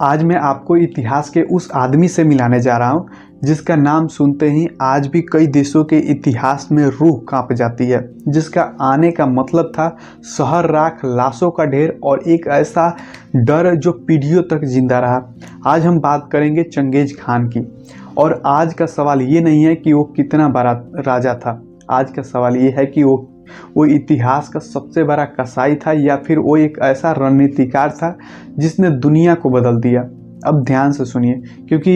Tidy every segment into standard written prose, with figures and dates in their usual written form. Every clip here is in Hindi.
आज मैं आपको इतिहास के उस आदमी से मिलाने जा रहा हूँ जिसका नाम सुनते ही आज भी कई देशों के इतिहास में रूह कांप जाती है। जिसका आने का मतलब था शहर राख, लाशों का ढेर और एक ऐसा डर जो पीढ़ियों तक जिंदा रहा। आज हम बात करेंगे चंगेज खान की। और आज का सवाल ये नहीं है कि वो कितना बड़ा राजा था, आज का सवाल ये है कि वो इतिहास का सबसे बड़ा कसाई था या फिर वो एक ऐसा रणनीतिकार था जिसने दुनिया को बदल दिया। अब ध्यान से सुनिए क्योंकि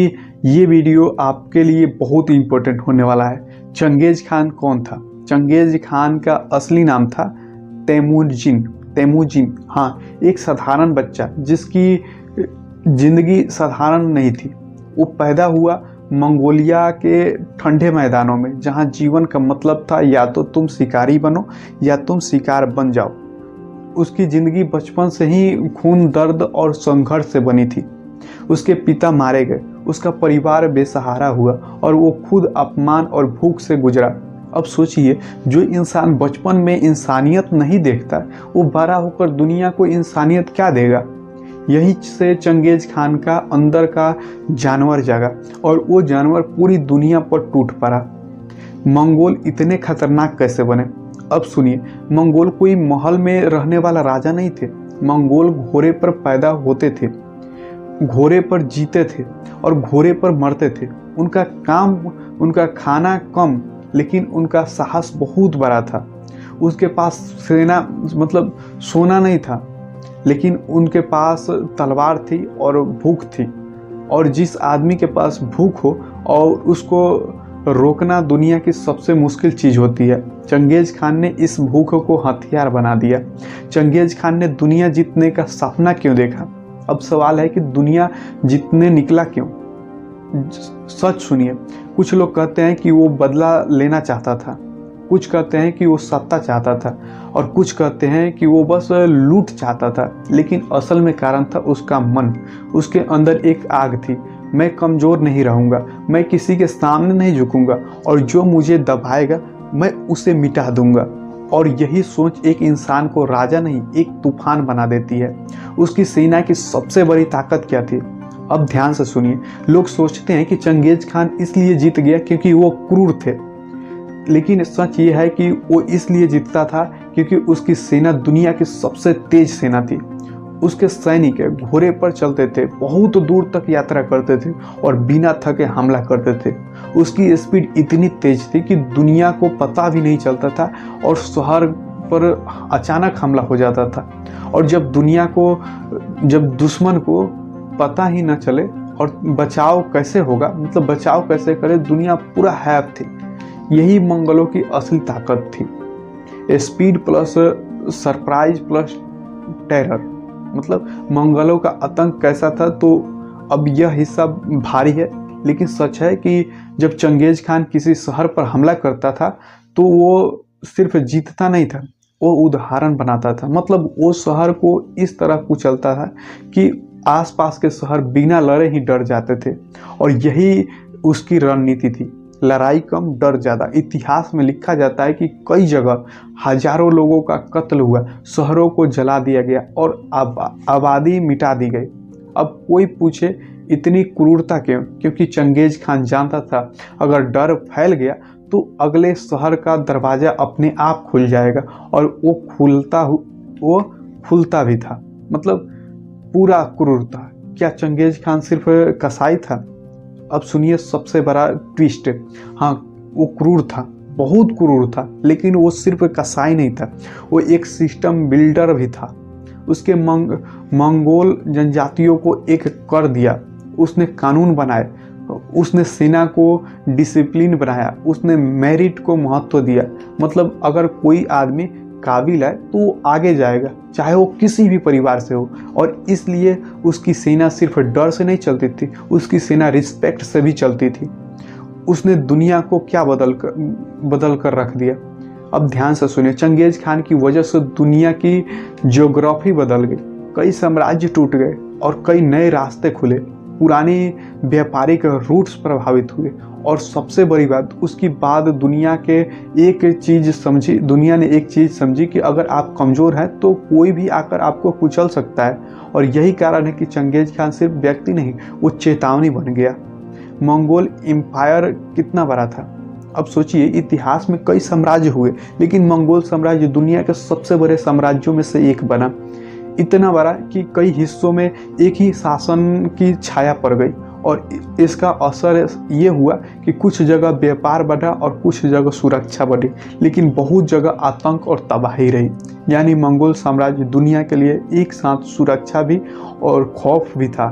ये वीडियो आपके लिए बहुत ही इम्पोर्टेंट होने वाला है। चंगेज खान कौन था? चंगेज खान का असली नाम था तेमुजिन। हाँ, एक साधारण बच्चा जिसकी जिंदगी साधारण नहीं थी। वो पैदा हुआ मंगोलिया के ठंडे मैदानों में, जहां जीवन का मतलब था या तो तुम शिकारी बनो या तुम शिकार बन जाओ। उसकी जिंदगी बचपन से ही खून, दर्द और संघर्ष से बनी थी। उसके पिता मारे गए, उसका परिवार बेसहारा हुआ और वो खुद अपमान और भूख से गुजरा। अब सोचिए, जो इंसान बचपन में इंसानियत नहीं देखता, वो बड़ा होकर दुनिया को इंसानियत क्या देगा? यही से चंगेज खान का अंदर का जानवर जागा और वो जानवर पूरी दुनिया पर टूट पड़ा। मंगोल इतने खतरनाक कैसे बने? अब सुनिए, मंगोल कोई महल में रहने वाला राजा नहीं थे। मंगोल घोड़े पर पैदा होते थे, घोड़े पर जीते थे और घोड़े पर मरते थे। उनका खाना कम, लेकिन उनका साहस बहुत बड़ा था। उसके पास सेना मतलब सोना नहीं था, लेकिन उनके पास तलवार थी और भूख थी। और जिस आदमी के पास भूख हो और उसको रोकना दुनिया की सबसे मुश्किल चीज़ होती है। चंगेज खान ने इस भूख को हथियार बना दिया। चंगेज खान ने दुनिया जीतने का सपना क्यों देखा? अब सवाल है कि दुनिया जीतने निकला क्यों? सच सुनिए, कुछ लोग कहते हैं कि वो बदला लेना चाहता था, कुछ कहते हैं कि वो सत्ता चाहता था और कुछ कहते हैं कि वो बस लूट चाहता था। लेकिन असल में कारण था उसका मन। उसके अंदर एक आग थी। मैं कमज़ोर नहीं रहूँगा, मैं किसी के सामने नहीं झुकूँगा और जो मुझे दबाएगा मैं उसे मिटा दूँगा। और यही सोच एक इंसान को राजा नहीं, एक तूफान बना देती है। उसकी सेना की सबसे बड़ी ताकत क्या थी? अब ध्यान से सुनिए। लोग सोचते हैं कि चंगेज खान इसलिए जीत गया क्योंकि वो क्रूर थे, लेकिन सच ये है कि वो इसलिए जीतता था क्योंकि उसकी सेना दुनिया की सबसे तेज सेना थी। उसके सैनिक घोड़े पर चलते थे, बहुत दूर तक यात्रा करते थे और बिना थके हमला करते थे। उसकी स्पीड इतनी तेज थी कि दुनिया को पता भी नहीं चलता था और शहर पर अचानक हमला हो जाता था। और जब दुश्मन को पता ही न चले और बचाव कैसे होगा, मतलब बचाव कैसे करे, दुनिया पूरा हैफ थी। यही मंगलों की असली ताकत थी। Speed plus surprise plus terror. मतलब मंगलों का आतंक कैसा था? तो अब यह हिस्सा भारी है, लेकिन सच है कि जब चंगेज खान किसी शहर पर हमला करता था तो वो सिर्फ जीतता नहीं था, वो उदाहरण बनाता था। मतलब वो शहर को इस तरह कुचलता था कि आसपास के शहर बिना लड़े ही डर जाते थे। और यही उसकी रणनीति थी, लड़ाई कम, डर ज़्यादा। इतिहास में लिखा जाता है कि कई जगह हजारों लोगों का कत्ल हुआ, शहरों को जला दिया गया और आबादी मिटा दी गई। अब कोई पूछे इतनी क्रूरता क्यों? क्योंकि चंगेज खान जानता था अगर डर फैल गया तो अगले शहर का दरवाज़ा अपने आप खुल जाएगा। और वो खुलता भी था। मतलब पूरा क्रूरता। क्या चंगेज खान सिर्फ कसाई था? अब सुनिए सबसे बड़ा ट्विस्ट। हाँ, वो क्रूर था, बहुत क्रूर था, लेकिन वो सिर्फ कसाई नहीं था, वो एक सिस्टम बिल्डर भी था। उसके मंगोल जनजातियों को एक कर दिया, उसने कानून बनाए, उसने सेना को डिसिप्लिन बनाया, उसने मेरिट को महत्व दिया। मतलब अगर कोई आदमी काबिल है तो वो आगे जाएगा, चाहे वो किसी भी परिवार से हो। और इसलिए उसकी सेना सिर्फ डर से नहीं चलती थी, उसकी सेना रिस्पेक्ट से भी चलती थी। उसने दुनिया को क्या बदल कर रख दिया। अब ध्यान से सुनिए, चंगेज खान की वजह से दुनिया की ज्योग्राफी बदल गई, कई साम्राज्य टूट गए और कई नए रास्ते खुले। पुरानी व्यापारिक रूट्स प्रभावित हुए। और सबसे बड़ी बात, उसकी बाद दुनिया ने एक चीज़ समझी कि अगर आप कमज़ोर हैं तो कोई भी आकर आपको कुचल सकता है। और यही कारण है कि चंगेज़ खान सिर्फ व्यक्ति नहीं, वो चेतावनी बन गया। मंगोल एम्पायर कितना बड़ा था। अब सोचिए, इतिहास में कई साम्राज्य हुए, लेकिन मंगोल साम्राज्य दुनिया के सबसे बड़े साम्राज्यों में से एक बना। इतना बड़ा कि कई हिस्सों में एक ही शासन की छाया पड़ गई। और इसका असर ये हुआ कि कुछ जगह व्यापार बढ़ा और कुछ जगह सुरक्षा बढ़ी, लेकिन बहुत जगह आतंक और तबाही रही। यानी मंगोल साम्राज्य दुनिया के लिए एक साथ सुरक्षा भी और खौफ भी था।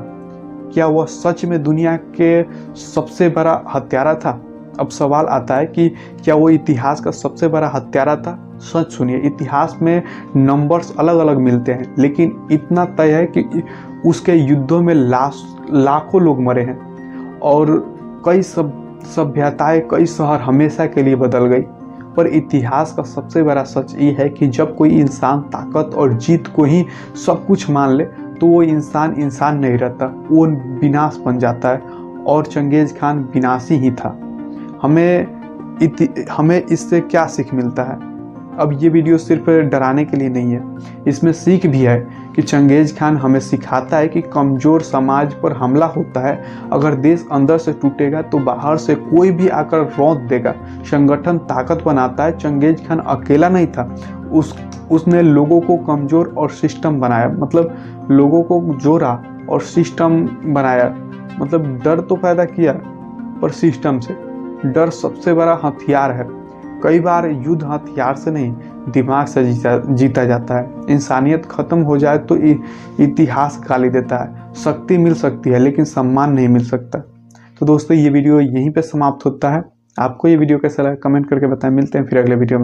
क्या वह सच में दुनिया के सबसे बड़ा हत्यारा था? अब सवाल आता है कि क्या वो इतिहास का सबसे बड़ा हत्यारा था? सच सुनिए, इतिहास में नंबर्स अलग अलग मिलते हैं, लेकिन इतना तय है कि उसके युद्धों में लाखों लोग मरे हैं और कई सभ्यताएं, कई शहर हमेशा के लिए बदल गई। पर इतिहास का सबसे बड़ा सच ये है कि जब कोई इंसान ताकत और जीत को ही सब कुछ मान ले तो वो इंसान नहीं रहता, वो विनाश बन जाता है। और चंगेज़ खान विनाशी ही था। हमें इससे क्या सीख मिलता है? अब ये वीडियो सिर्फ डराने के लिए नहीं है, इसमें सीख भी है कि चंगेज़ खान हमें सिखाता है कि कमज़ोर समाज पर हमला होता है। अगर देश अंदर से टूटेगा तो बाहर से कोई भी आकर रौंद देगा। संगठन ताकत बनाता है। चंगेज़ खान अकेला नहीं था, उसने लोगों को कमज़ोर और सिस्टम बनाया, मतलब लोगों को जोड़ा और सिस्टम बनाया। मतलब डर तो पैदा किया, पर सिस्टम से। डर सबसे बड़ा हथियार है। कई बार युद्ध हथियार से नहीं, दिमाग से जीता जाता है। इंसानियत खत्म हो जाए तो इतिहास गाली देता है। शक्ति मिल सकती है, लेकिन सम्मान नहीं मिल सकता। तो दोस्तों, ये वीडियो यहीं पे समाप्त होता है। आपको ये वीडियो कैसा लगा कमेंट करके बताएं। मिलते हैं फिर अगले वीडियो में।